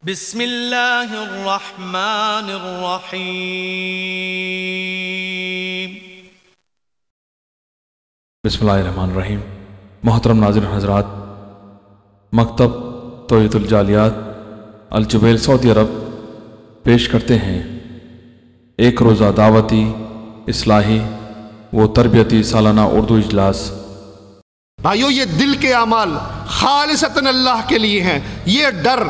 بسم اللہ الرحمن الرحیم۔ بسم اللہ الرحمن الرحیم۔ محترم ناظرین حضرات، مکتب توحید الجالیات الجبیل سعودی عرب پیش کرتے ہیں ایک روزہ دعوتی، اصلاحی و تربیتی سالانہ اردو اجلاس۔ بھائیو، یہ دل کے اعمال خالصتاً اللہ کے لیے ہیں۔ یہ ڈر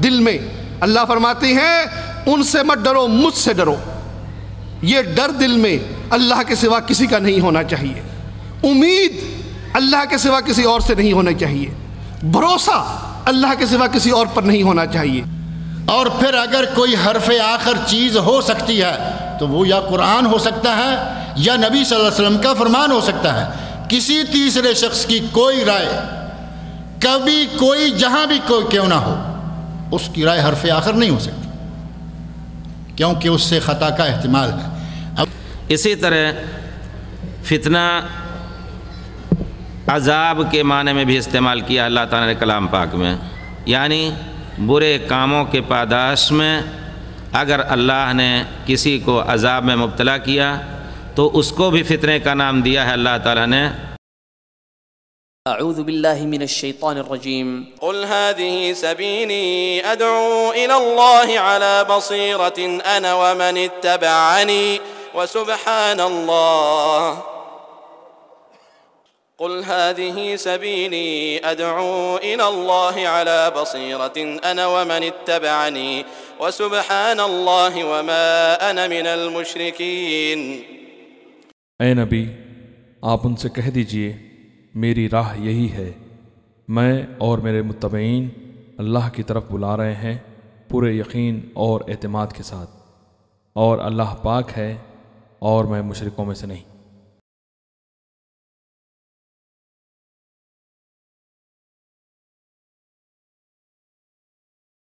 دل میں، اللہ فرماتے ہیں ان سے مت ڈرو، مجھ سے ڈرو۔ یہ ڈر دل میں اللہ کے سوا کسی کا نہیں ہونا چاہیے، امید اللہ کے سوا کسی اور سے نہیں ہونا چاہیے، بھروسہ اللہ کے سوا کسی اور پر نہیں ہونا چاہیے۔ اور پھر اگر کوئی حرف آخر چیز ہو سکتی ہے تو وہ یا قرآن ہو سکتا ہے یا نبی صلی اللہ علیہ وسلم کا فرمان ہو سکتا ہے۔ کسی تیسرے شخص کی کوئی رائے، کبھی کوئی جہاں بھی کوئی کیوں نہ ہو، اس کی رائے حرف آخر نہیں ہو سکتی، کیونکہ اس سے خطا کا احتمال ہے۔ اسی طرح فتنہ عذاب کے معنی میں بھی استعمال کیا اللہ تعالیٰ نے کلام پاک میں، یعنی برے کاموں کے پاداش میں اگر اللہ نے کسی کو عذاب میں مبتلا کیا تو اس کو بھی فتنے کا نام دیا ہے اللہ تعالیٰ نے۔ اعوذ باللہ من الشیطان الرجیم۔ قل هذه سبیلی ادعو الى اللہ على بصیرة انا ومن اتبعنی وسبحان اللہ۔ قل هذه سبيلي أدعو إلى الله على بصيرة أنا ومن اتبعني وسبحان الله وما أنا من المشركين۔ اے نبی، آپ ان سے کہہ دیجئے میری راہ یہی ہے، میں اور میرے متبعین اللہ کی طرف بلا رہے ہیں پورے یقین اور اعتماد کے ساتھ، اور اللہ پاک ہے اور میں مشرکوں میں سے نہیں۔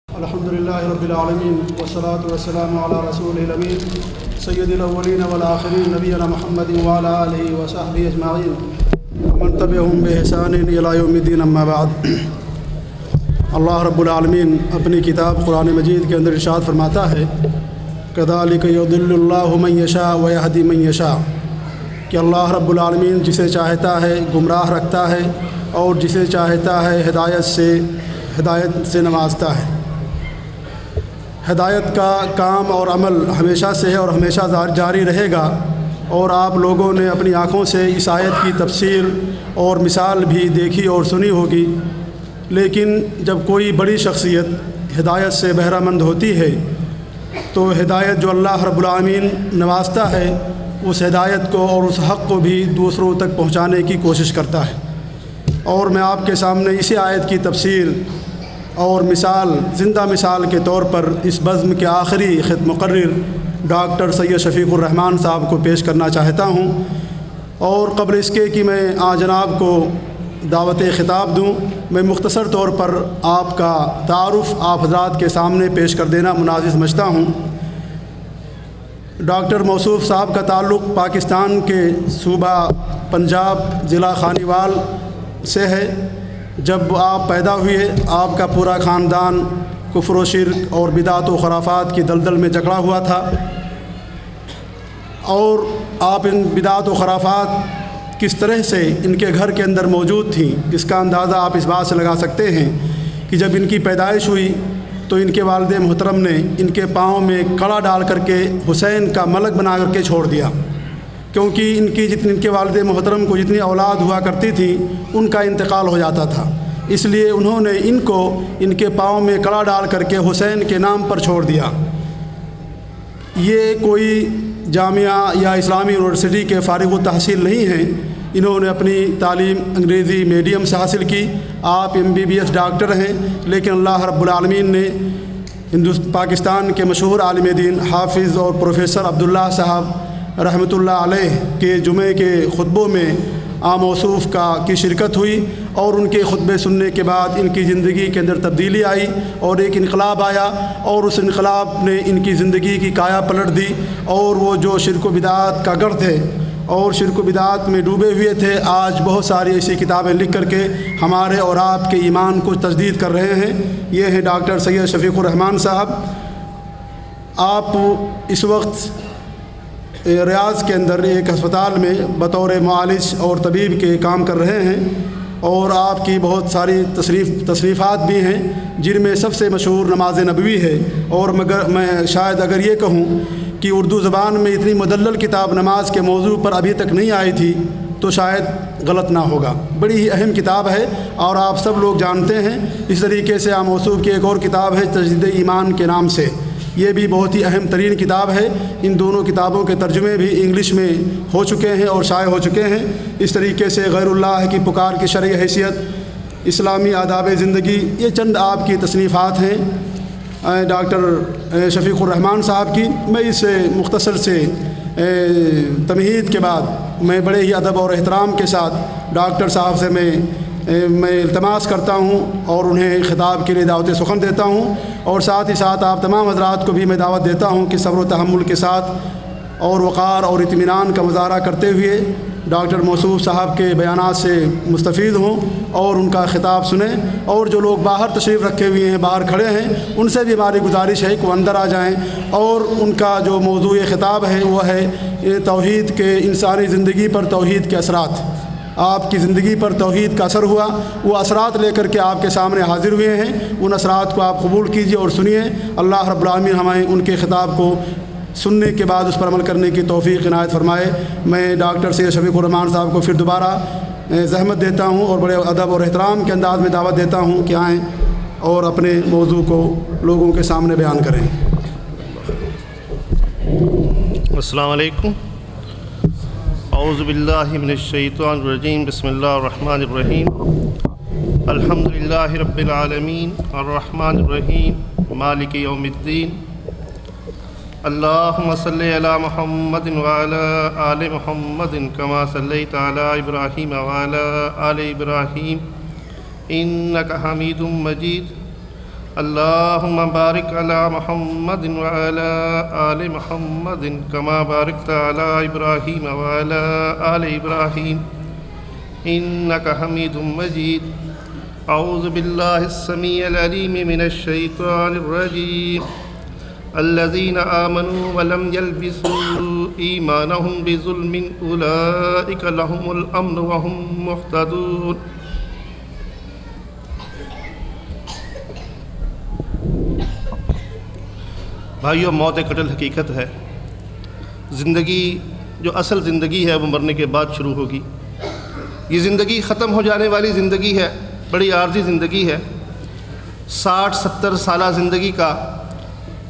الحمدللہ رب العالمین والصلاة والسلام علی رسول الامین سید الاولین والآخرین نبینا محمد وعلی آلہ وصحبہ اجمعین ومن تبعہم بإحسان الی یوم الدین، اما بعد۔ اللہ رب العالمین اپنی کتاب قرآن مجید کے اندر ارشاد فرماتا ہے کذالک یضل اللہ من یشاء ویہدی من یشاء، کہ اللہ رب العالمین جسے چاہتا ہے گمراہ رکھتا ہے اور جسے چاہتا ہے ہدایت سے نوازتا ہے۔ ہدایت کا کام اور عمل ہمیشہ سے ہے اور ہمیشہ جاری رہے گا، اور آپ لوگوں نے اپنی آنکھوں سے اس آیت کی تفسیر اور مثال بھی دیکھی اور سنی ہوگی، لیکن جب کوئی بڑی شخصیت ہدایت سے بہرہ مند ہوتی ہے تو ہدایت جو اللہ رب العالمین نوازتا ہے اس ہدایت کو اور اس حق کو بھی دوسروں تک پہنچانے کی کوشش کرتا ہے۔ اور میں آپ کے سامنے اسی آیت کی تفسیر اور مثال، زندہ مثال کے طور پر اس بزم کے آخری خط مقرر ڈاکٹر سید شفیق الرحمان صاحب کو پیش کرنا چاہتا ہوں۔ اور قبل اس کے کہ میں جناب کو دعوت خطاب دوں، میں مختصر طور پر آپ کا تعارف آپ حضرات کے سامنے پیش کر دینا مناسب سمجھتا ہوں۔ ڈاکٹر موصوف صاحب کا تعلق پاکستان کے صوبہ پنجاب ضلع خانیوال سے ہے۔ جب آپ پیدا ہوئے آپ کا پورا خاندان کفر و شرک اور بدعت و خرافات کی دلدل میں جکڑا ہوا تھا، اور آپ ان بدعت و خرافات کس طرح سے ان کے گھر کے اندر موجود تھیں اس کا اندازہ آپ اس بات سے لگا سکتے ہیں کہ جب ان کی پیدائش ہوئی تو ان کے والد محترم نے ان کے پاؤں میں کڑا ڈال کر کے حسین کا ملک بنا کر کے چھوڑ دیا، کیونکہ ان کے والد محترم کو جتنی اولاد ہوا کرتی تھی ان کا انتقال ہو جاتا تھا، اس لیے انہوں نے ان کو ان کے پاؤں میں کڑا ڈال کر کے حسین کے نام پر چھوڑ دیا۔ یہ کوئی جامعہ یا اسلامی یونیورسٹی کے فارغ التحصیل نہیں ہیں، انہوں نے اپنی تعلیم انگریزی میڈیم سے حاصل کی۔ آپ MBBS ڈاکٹر ہیں، لیکن اللہ رب العالمین نے پاکستان کے مشہور عالم دین حافظ اور پروفیسر عبداللہ صاحب رحمۃ اللہ علیہ کے جمعے کے خطبوں میں موصوف کی شرکت ہوئی، اور ان کے خطبے سننے کے بعد ان کی زندگی کے اندر تبدیلی آئی اور ایک انقلاب آیا، اور اس انقلاب نے ان کی زندگی کی کایا پلٹ دی، اور وہ جو شرک و بدعات کا گڑھ تھے اور شرک و بدعات میں ڈوبے ہوئے تھے، آج بہت ساری ایسی کتابیں لکھ کر کے ہمارے اور آپ کے ایمان کو تجدید کر رہے ہیں۔ یہ ہیں ڈاکٹر سید شفیق الرحمان صاحب۔ آپ اس وقت ریاض کے اندر ایک ہسپتال میں بطور معالج اور طبیب کے کام کر رہے ہیں، اور آپ کی بہت ساری تصنیفات بھی ہیں، جن میں سب سے مشہور نماز نبوی ہے۔ اور مگر میں شاید اگر یہ کہوں کہ اردو زبان میں اتنی مدلل کتاب نماز کے موضوع پر ابھی تک نہیں آئی تھی تو شاید غلط نہ ہوگا۔ بڑی ہی اہم کتاب ہے اور آپ سب لوگ جانتے ہیں۔ اس طریقے سے موصوف کی ایک اور کتاب ہے تجدید ایمان کے نام سے، یہ بھی بہت ہی اہم ترین کتاب ہے۔ ان دونوں کتابوں کے ترجمے بھی انگلش میں ہو چکے ہیں اور شائع ہو چکے ہیں۔ اس طریقے سے غیر اللہ کی پکار کی شرعی حیثیت، اسلامی آداب زندگی، یہ چند آپ کی تصنیفات ہیں ڈاکٹر شفیق الرحمان صاحب کی۔ میں اس مختصر سے تمہید کے بعد میں بڑے ہی ادب اور احترام کے ساتھ ڈاکٹر صاحب سے میں التماس کرتا ہوں اور انہیں خطاب کے لیے دعوت سخن دیتا ہوں، اور ساتھ ہی ساتھ آپ تمام حضرات کو بھی میں دعوت دیتا ہوں کہ صبر و تحمل کے ساتھ اور وقار اور اطمینان کا مظاہرہ کرتے ہوئے ڈاکٹر موصوف صاحب کے بیانات سے مستفید ہوں اور ان کا خطاب سنیں۔ اور جو لوگ باہر تشریف رکھے ہوئے ہیں، باہر کھڑے ہیں، ان سے بھی ہماری گزارش ہے کہ وہ اندر آ جائیں، اور ان کا جو موضوع خطاب ہے وہ ہے توحید کے انسانی زندگی پر توحید کے اثرات۔ آپ کی زندگی پر توحید کا اثر ہوا، وہ اثرات لے کر کے آپ کے سامنے حاضر ہوئے ہیں، ان اثرات کو آپ قبول کیجیے اور سنیے۔ اللہ رب العالمین ہمیں ان کے خطاب کو سننے کے بعد اس پر عمل کرنے کی توفیق عنایت فرمائے۔ میں ڈاکٹر سید شفیق الرحمان صاحب کو پھر دوبارہ زحمت دیتا ہوں اور بڑے ادب اور احترام کے انداز میں دعوت دیتا ہوں کہ آئیں اور اپنے موضوع کو لوگوں کے سامنے بیان کریں۔ السلام علیکم۔ اعوذ باللہ من الشیطان الرجیم، بسم اللہ الرحمن الرحیم۔ الحمد للہ رب العالمین الرحمن الرحیم مالک یوم الدین۔ اللہم صلی علی محمد وعلی آل محمد کما صلیت علی ابراہیم وعلی آل ابراہیم انک حمید مجید۔ اللہم بارک علی محمد وعلی آل محمد کما بارکت علی ابراہیم وعلی آل ابراہیم انک حمید مجید۔ اعوذ باللہ السمیع العلیم من الشیطان الرجیم۔ الذین آمنوا ولم يلبسوا ایمانهم بظلم اولئک لهم الامن وهم مہتدون۔ بھائیو، موت قتل حقیقت ہے۔ زندگی جو اصل زندگی ہے وہ مرنے کے بعد شروع ہوگی۔ یہ زندگی ختم ہو جانے والی زندگی ہے، بڑی عارضی زندگی ہے۔ 60-70 سالہ زندگی کا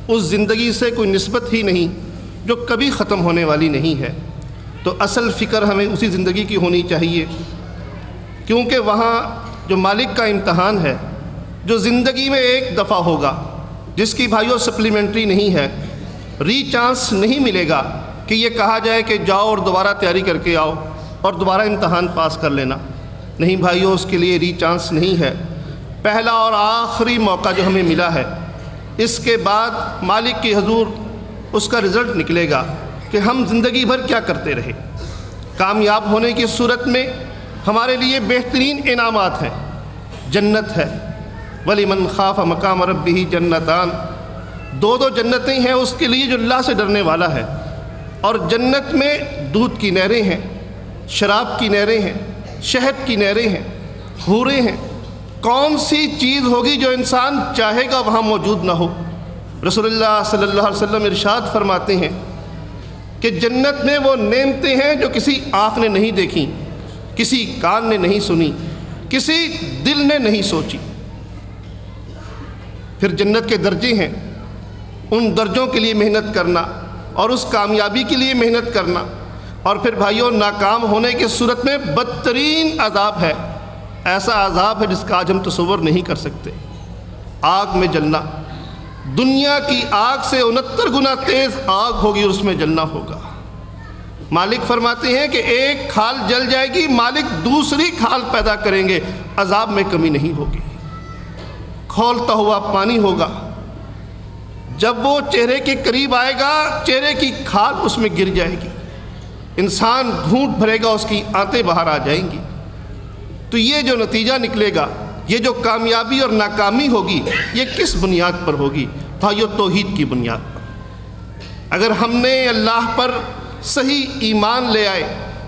اس زندگی سے کوئی نسبت ہی نہیں جو کبھی ختم ہونے والی نہیں ہے۔ تو اصل فکر ہمیں اسی زندگی کی ہونی چاہیے، کیونکہ وہاں جو مالک کا امتحان ہے، جو زندگی میں ایک دفعہ ہوگا، جس کی بھائیوں سپلیمنٹری نہیں ہے، ری چانس نہیں ملے گا کہ یہ کہا جائے کہ جاؤ اور دوبارہ تیاری کر کے آؤ اور دوبارہ امتحان پاس کر لینا۔ نہیں بھائیوں، اس کے لیے ری چانس نہیں ہے۔ پہلا اور آخری موقع جو ہمیں ملا ہے، اس کے بعد مالک کی حضور اس کا رزلٹ نکلے گا کہ ہم زندگی بھر کیا کرتے رہے۔ کامیاب ہونے کی صورت میں ہمارے لیے بہترین انعامات ہیں۔ جنت ہے، وَلِمَنْ خَافَ مَقَامَ رَبِّهِ جَنَّتَانِ، دو جنتیں ہیں اس کے لیے جو اللہ سے ڈرنے والا ہے۔ اور جنت میں دودھ کی نہریں ہیں، شراب کی نہریں ہیں، شہد کی نہریں ہیں، حوریں ہیں۔ کون سی چیز ہوگی جو انسان چاہے گا وہاں موجود نہ ہو؟ رسول اللہ صلی اللہ علیہ وسلم ارشاد فرماتے ہیں کہ جنت میں وہ نعمتیں ہیں جو کسی آنکھ نے نہیں دیکھی، کسی کان نے نہیں سنی، کسی دل نے نہیں سوچی۔ پھر جنت کے درجے ہیں، ان درجوں کے لیے محنت کرنا اور اس کامیابی کے لیے محنت کرنا۔ اور پھر بھائیوں، ناکام ہونے کی صورت میں بدترین عذاب ہے، ایسا عذاب ہے جس کا آج ہم تصور نہیں کر سکتے۔ آگ میں جلنا، دنیا کی آگ سے 69 گنا تیز آگ ہوگی اور اس میں جلنا ہوگا۔ مالک فرماتے ہیں کہ ایک کھال جل جائے گی، مالک دوسری کھال پیدا کریں گے، عذاب میں کمی نہیں ہوگی۔ کھولتا ہوا پانی ہوگا، جب وہ چہرے کے قریب آئے گا، چہرے کی کھال اس میں گر جائے گی۔ انسان گھونٹ بھرے گا اس کی آنتیں باہر آ جائیں گی۔ تو یہ جو نتیجہ نکلے گا، یہ جو کامیابی اور ناکامی ہوگی، یہ کس بنیاد پر ہوگی؟ بھائیو، توحید کی بنیاد پر۔ اگر ہم نے اللہ پر صحیح ایمان لے آئے،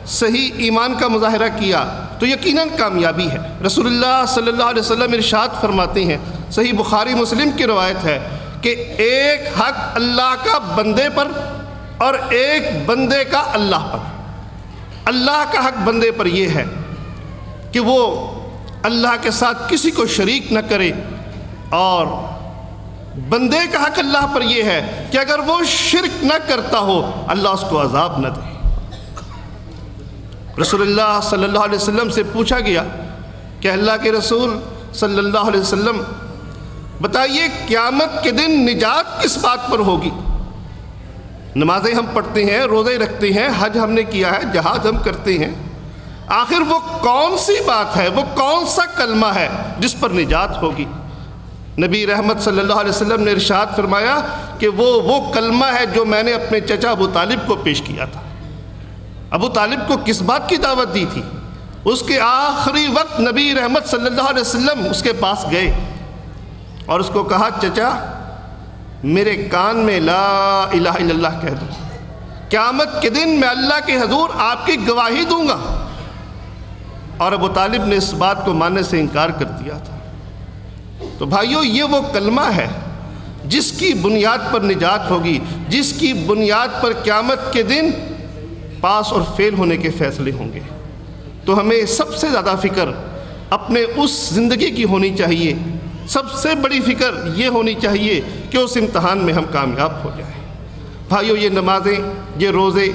صحیح ایمان کا مظاہرہ کیا، تو یقیناً کامیابی ہے۔ رسول اللہ صلی اللہ علیہ وسلم ارشاد فرماتے ہیں، صحیح بخاری مسلم کی روایت ہے کہ ایک حق اللہ کا بندے پر اور ایک بندے کا اللہ پر۔ اللہ کا حق بندے پر یہ ہے کہ وہ اللہ کے ساتھ کسی کو شریک نہ کرے، اور بندے کا حق اللہ پر یہ ہے کہ اگر وہ شرک نہ کرتا ہو اللہ اس کو عذاب نہ دے۔ رسول اللہ صلی اللہ علیہ وسلم سے پوچھا گیا کہ اللہ کے رسول صلی اللہ علیہ وسلم بتائیے قیامت کے دن نجات کس بات پر ہوگی؟ نمازیں ہم پڑھتے ہیں، روزے رکھتے ہیں، حج ہم نے کیا ہے، جہاد ہم کرتے ہیں، آخر وہ کون سی بات ہے، وہ کون سا کلمہ ہے جس پر نجات ہوگی؟ نبی رحمت صلی اللہ علیہ وسلم نے ارشاد فرمایا کہ وہ کلمہ ہے جو میں نے اپنے چچا ابو طالب کو پیش کیا تھا۔ ابو طالب کو کس بات کی دعوت دی تھی؟ اس کے آخری وقت نبی رحمت صلی اللہ علیہ وسلم اس کے پاس گئے اور اس کو کہا، چچا میرے کان میں لا الہ الا اللہ کہہ دو، قیامت کے دن میں اللہ کے حضور آپ کی گواہی دوں گا۔ اور ابو طالب نے اس بات کو ماننے سے انکار کر دیا تھا۔ تو بھائیو، یہ وہ کلمہ ہے جس کی بنیاد پر نجات ہوگی، جس کی بنیاد پر قیامت کے دن پاس اور فیل ہونے کے فیصلے ہوں گے۔ تو ہمیں سب سے زیادہ فکر اپنے اس زندگی کی ہونی چاہیے، سب سے بڑی فکر یہ ہونی چاہیے کہ اس امتحان میں ہم کامیاب ہو جائیں۔ بھائیو، یہ نمازیں، یہ روزے،